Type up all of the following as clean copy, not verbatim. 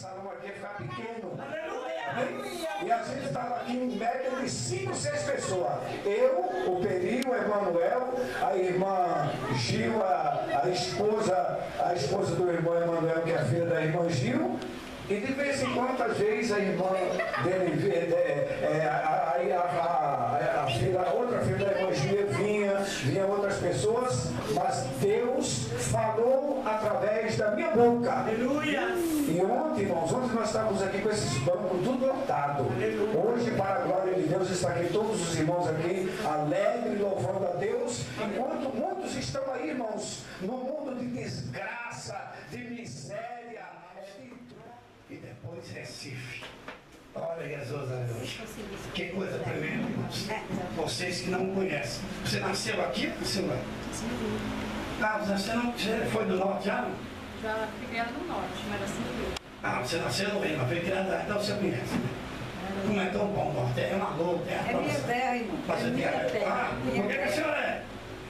salão aqui ia ficar pequeno. E a gente estava aqui em média de 5, 6 pessoas. Eu, o Peri, o Emanuel, a irmã Gil, a esposa do irmão Emanuel, que é a filha da irmã Gil. E de vez em quando, às vezes, a irmã dele, a outra filha da irmã Gil vinha outras pessoas, mas Deus falou através da minha boca. Aleluia! E ontem, irmãos, nós estávamos aqui com esses bancos tudo lotado. Hoje, para a glória de Deus, está aqui todos os irmãos aqui, alegres, louvando a Deus, enquanto muitos estão aí, irmãos, no mundo de desgraça, de miséria, e depois Recife. Olha, Jesus, aleluia. Que coisa tremenda, irmãos. Vocês que não conhecem. Você nasceu aqui ou nasceu lá? Ah, você foi do norte já? Já fui criada no norte, mas nasci no Rio. Ah, você nasceu no Rio, mas foi criada lá, então você conhece. Não é tão bom, norte. É uma luta. É minha terra, irmão. É minha terra. Por que a senhora é?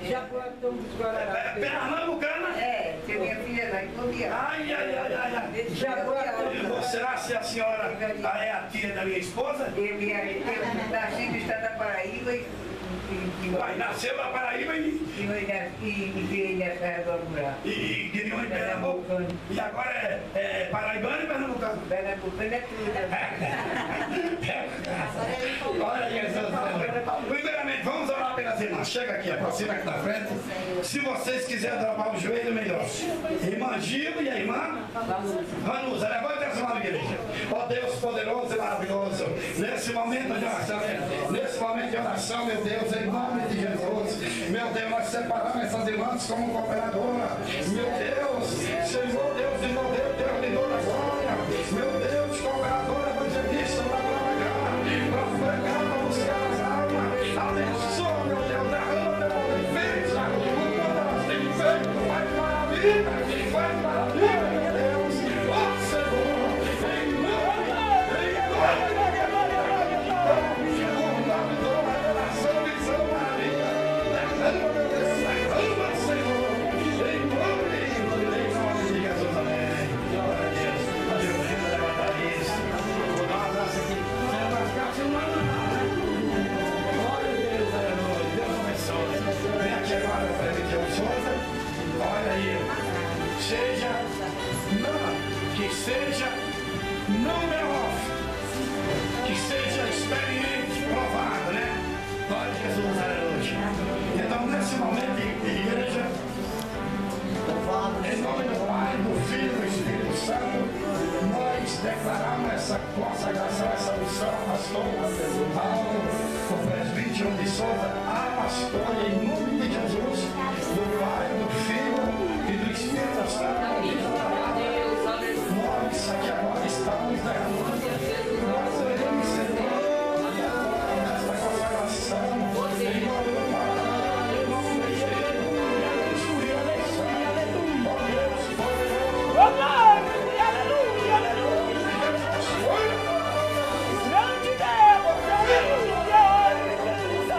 Já foi dos Guararapes. Pernambucana? É, que minha filha lá em Colômbia. Ai. Já foi. Será se a senhora é a tia da minha esposa? Eu nasci no estado da Paraíba Nasceu na Paraíba e criei na terra do Amurá. e criou em Pernambuco. E agora é paraibano e pernambucano? Pernambucano é tudo. Olha Jesus. Primeiramente, vamos orar pelas irmãs. Chega aqui, aproxima aqui na frente. Se vocês quiserem dobrar o joelho, melhor. Irmã Gil e a irmã Vanusa, levanta essa mão, igreja. Ó Deus poderoso e maravilhoso, nesse momento de oração, meu Deus, em nome de Jesus, meu Deus, nós separamos essas irmãs como cooperadora. Meu Deus, Senhor Deus de poder, Deus de toda glória, meu Deus, cooperadora, evangelista, para pregar, para buscar as almas. Abençoa, meu Deus, derrama teu poder, defesa, o quanto elas têm feito, faz maravilha, meu Deus, ó Senhor, em nome seja não off, que seja experiente, provado, né? Glória a Jesus, aleluia. Então, nesse momento, igreja, em nome do Pai, do Filho e do Espírito Santo, nós declaramos essa consagração, essa missão, pastor Paulo, o presbítero de Souza, a pastora, em nome de Jesus, do Pai, do Filho e do Espírito Santo. Nós aqui agora estamos derramando, nós oramos, Senhor, nessa consagração, em nome do Pai, em nome do Filho, e do Espírito Santo. Ó Deus poderoso, Aleluia, aleluia. Grande Deus, aleluia, aleluia.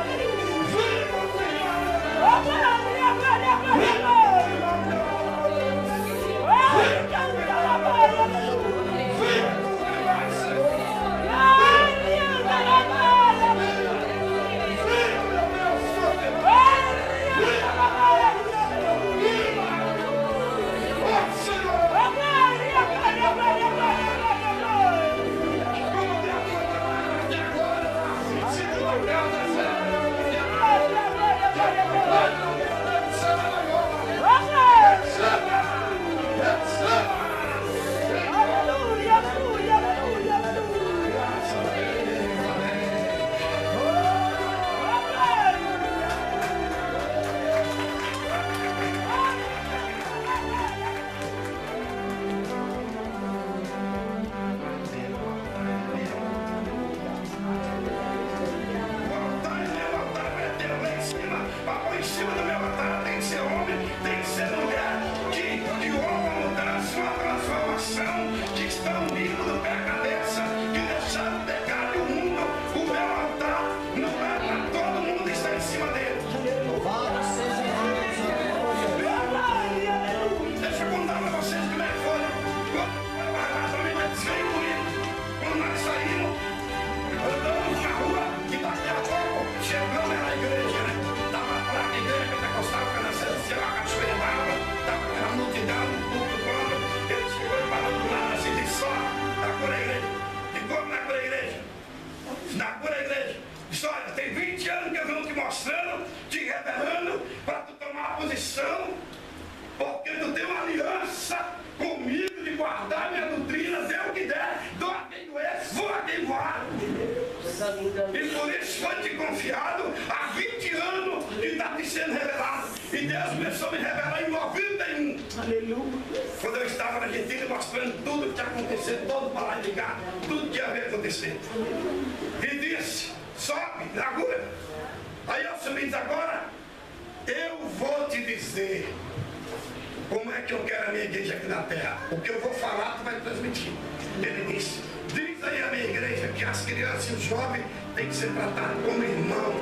foi te confiado há 20 anos e está te sendo revelado. E Deus começou a me revelar em 91. Aleluia. Quando eu estava na Argentina mostrando tudo que tinha acontecido, todo para lá de cá, tudo que havia acontecido. E disse, sobe, agora. Aí eu subi e disse, agora eu vou te dizer como é que eu quero a minha igreja aqui na terra. O que eu vou falar, tu vai transmitir. Ele disse, diz aí a minha igreja que as crianças e os jovens têm que ser tratados como irmãos,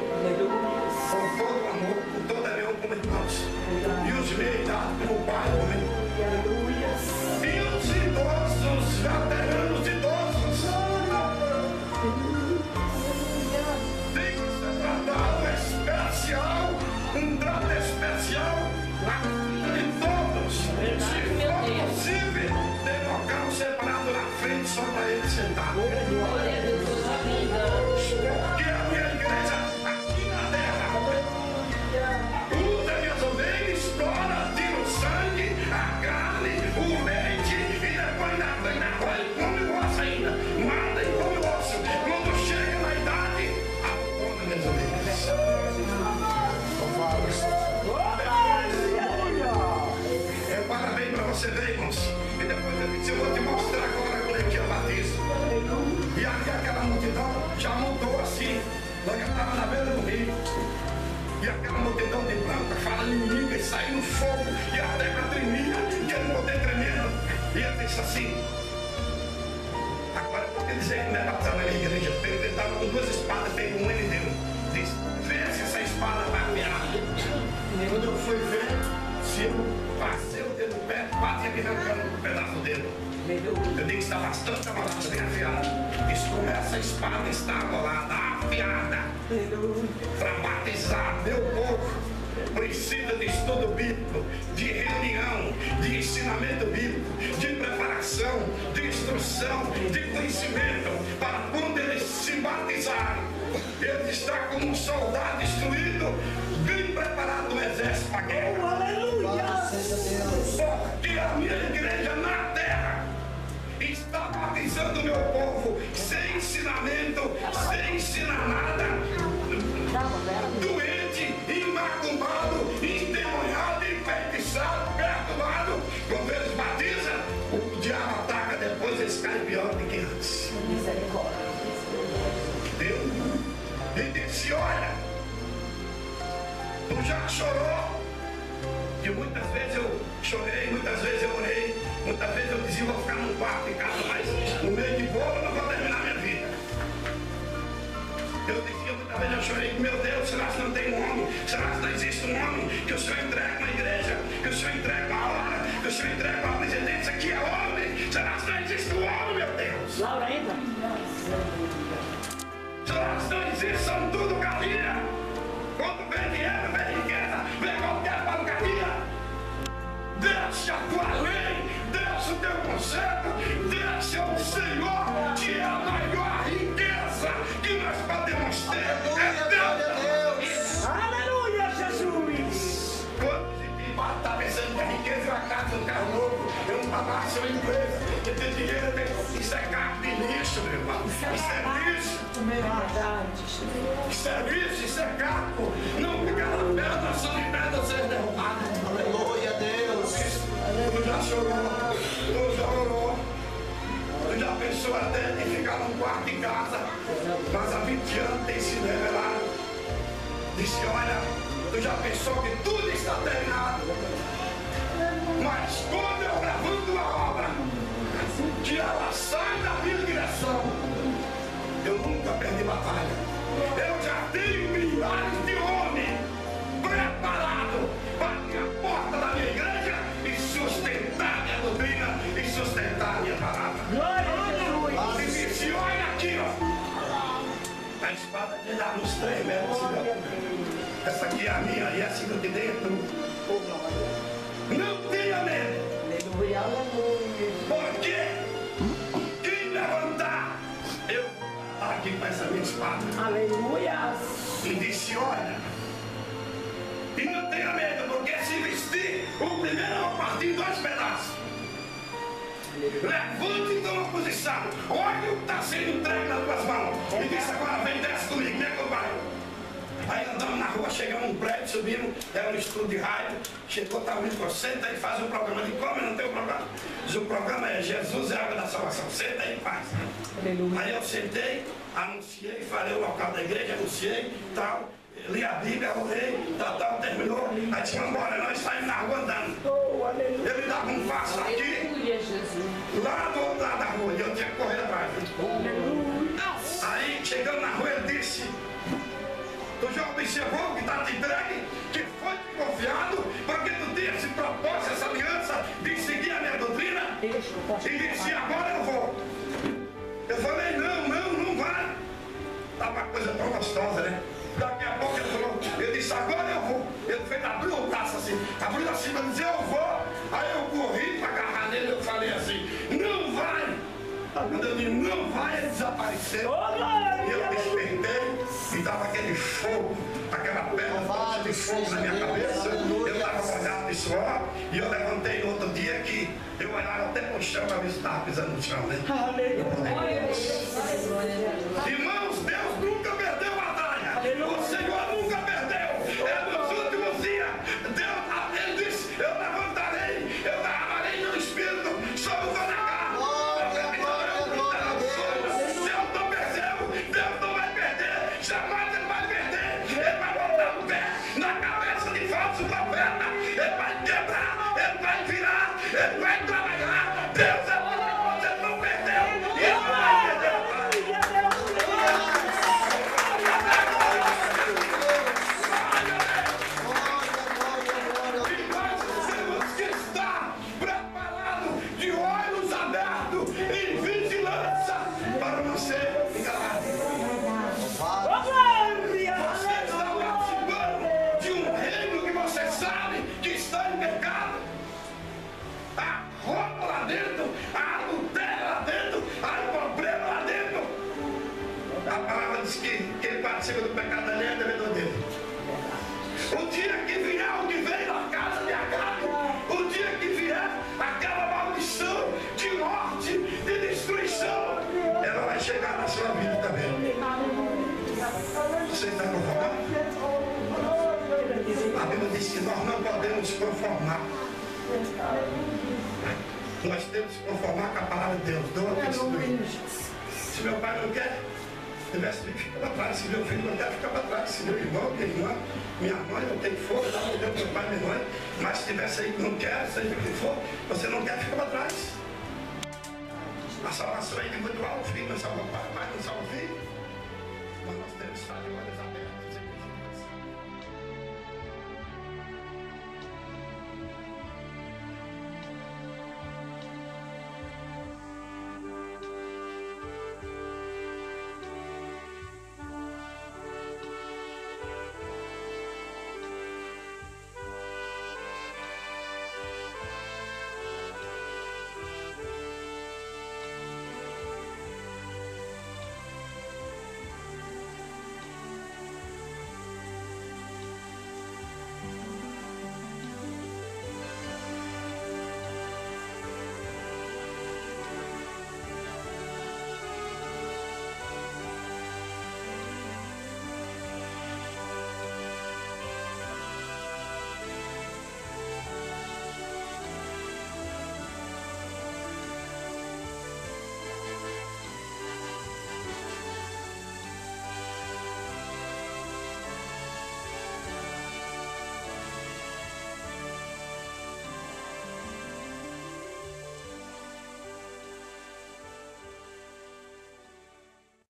com todo amor, com toda leão como irmãos. E os meia-idade como pai, homem. E os idosos, veteranos idosos, tem que ser tratado especial, um trato especial de todos. Se for possível, tem local separado na frente só para ele sentar. Porque a minha igreja aqui na terra usa minhas ovelhas, explora, tira o sangue, a carne, o leite e depois come o osso ainda. Mata e come o osso. Quando chega na idade, abandona minhas ovelhas. Eu parabéns para você ver, irmãos. E depois eu disse, eu vou te mostrar agora como é que eu batizo. E ali aquela multidão já montou assim. Nós já estávamos na beira do rio. E aquela multidão de branca falando em língua e saindo fogo. E a terra tremia. E ele não poder tremendo. E ele disse assim. Agora por que dizer que não é batizado na minha igreja? Porque ele estava com duas espadas, pegou uma e ele deu. Disse, vê se essa espada vai afiar. Quando eu fui ver, se eu passei o dedo perto, bati aqui arrancando um pedaço do dedo. Eu digo que está bastante amolada, bem afiada. Diz como essa espada está amolada, afiada. Para batizar meu povo. Precisa de estudo bíblico, de reunião, de ensinamento bíblico, de preparação, de instrução, de conhecimento, para quando eles se batizarem, ele está como um soldado instruído, bem preparado no exército para a guerra. Aleluia. Porque a minha igreja na terra está batizando o meu povo sem ensinamento, sem ensinar nada, doente, imaculado, endemoniado, enfeitiçado, perturbado. Quando eles batizam, o diabo ataca, depois eles caem pior do que antes. Deus e disse, olha, tu já chorou? E muitas vezes eu chorei, muitas vezes eu orei, muitas vezes eu dizia, vou ficar num quarto em casa, mas no meio de bolo eu não vou terminar minha vida. Eu dizia, muitas vezes eu chorei, meu Deus, será que não tem um homem? Será que não existe um homem que o Senhor entrega na igreja, que o Senhor entrega a hora, que o Senhor entrega a presidência, que é homem? Será que não existe um homem, meu Deus? Laura ainda? Será que não existe, são tudo galinha? Quando vem dinheiro, vem riqueza, vem qualquer porcaria. Deixa a tua lei, deixa o teu conselho, deixa o Senhor, que é a maior riqueza que nós podemos ter. É Deus. Aleluia, Jesus. Quando está pensando que a riqueza é uma casa, um carro novo, é um trabalho, uma empresa, que tem dinheiro, isso é carro de lixo, meu irmão. Isso é lixo. Isso é lixo, isso é carro. Não fica na pedra, só de pedra ser derrubado. Aleluia, Deus. Tu já chorou, tu já orou, tu já pensou até em ficar num quarto em casa, mas há 20 anos tem sido revelado. Disse, olha, tu já pensou que tudo está terminado, mas quando eu levanto a obra, que ela sai da minha direção, eu nunca perdi batalha. Eu já tenho milhares de homens preparados para abrir a porta da minha igreja e sustentar minha doutrina e sustentar minha palavra. Glória a Jesus. E disse, olha aqui, ó. A espada de dar nos 3 metros. Essa aqui é a minha e essa aqui de dentro. Não tenha medo. Porque quem levantar, eu vou estar aqui com essa minha espada. Aleluia. E disse, olha, e não tenha medo, porque se vestir, o primeiro eu vou partir em 2 pedaços. Levante e toma posição. Olha o que está sendo entregue nas tuas mãos. E disse agora, vem, desce comigo, me acompanha. Aí andamos na rua, chegamos num prédio, subimos, era um estudo de rádio, chegou, estava me dizendo, senta aí e faz um programa. Eu disse, como eu não tenho programa? Diz, o programa é Jesus é a água da salvação, senta aí e faz. Aí eu sentei, anunciei, falei o local da igreja, anunciei, tal, li a Bíblia, orei, tal, terminou. Aí disse, vamos embora, nós saímos na rua andando. Ele dava um passo aqui, lá do outro lado da rua, e eu tinha que correr atrás. Aí, chegando na rua, ele disse, tu já observou que está te entregue, que foi te confiado, porque tu tinha se proposto essa aliança de seguir a minha doutrina, e disse, agora eu vou. Eu falei, não vai. Estava uma coisa tão gostosa, né? Daqui a pouco ele falou, eu disse, agora eu vou. Ele fez, abriu o braço assim, abriu assim para dizer, eu vou. Aí eu corri para agarrar nele, eu falei assim, não vai. Quando eu disse, não vai, ele desapareceu. E eu despertei e estava aquele fogo, aquela pedra de fogo na minha cabeça. Eu estava molhado de suor e eu levantei no outro dia que eu olhava até para o chão para ver se estava pisando no chão, né? Irmãos, Deus nunca perdeu a batalha. O Senhor nunca perdeu. É nos últimos dias. Deus, ele disse, eu levantarei, eu derramarei meu espírito sobre toda a carne. Deus não perdeu, Deus não vai perder, jamais ele vai perder. Ele vai botar o pé na cabeça de falso profeta. Ele vai quebrar, ele vai virar, ele vai trabalhar. Deus é poderoso, ele não perdeu e ele não vai perder. E nós temos que estar preparados, de olhos abertos, em vigilância, para não ser enganado. Você está participando de um reino que você sabe que está em pecado. Há roubo lá dentro, há adultério lá dentro, há problema lá dentro. A palavra diz que quem participa do pecado alheio é devedor dele. O dia que vier o que veio na casa de Acabe, o dia que vier aquela maldição de morte, de destruição, ela vai chegar na sua vida também. Você está conformado? A Bíblia diz que nós não podemos nos conformar. Nós temos que conformar com a palavra de Deus. Se meu pai não quer, tivesse que ficar para trás. Se meu filho não quer, ficar para trás. Se meu irmão, minha irmã, minha mãe não tem força, não deu meu pai e minha mãe. Mas se tivesse aí que não quer, seja o que for, você não quer, fica para trás. A salvação é individual, o filho não salva o pai, o pai não salva o filho. Mas nós temos que estar de olhos abertos.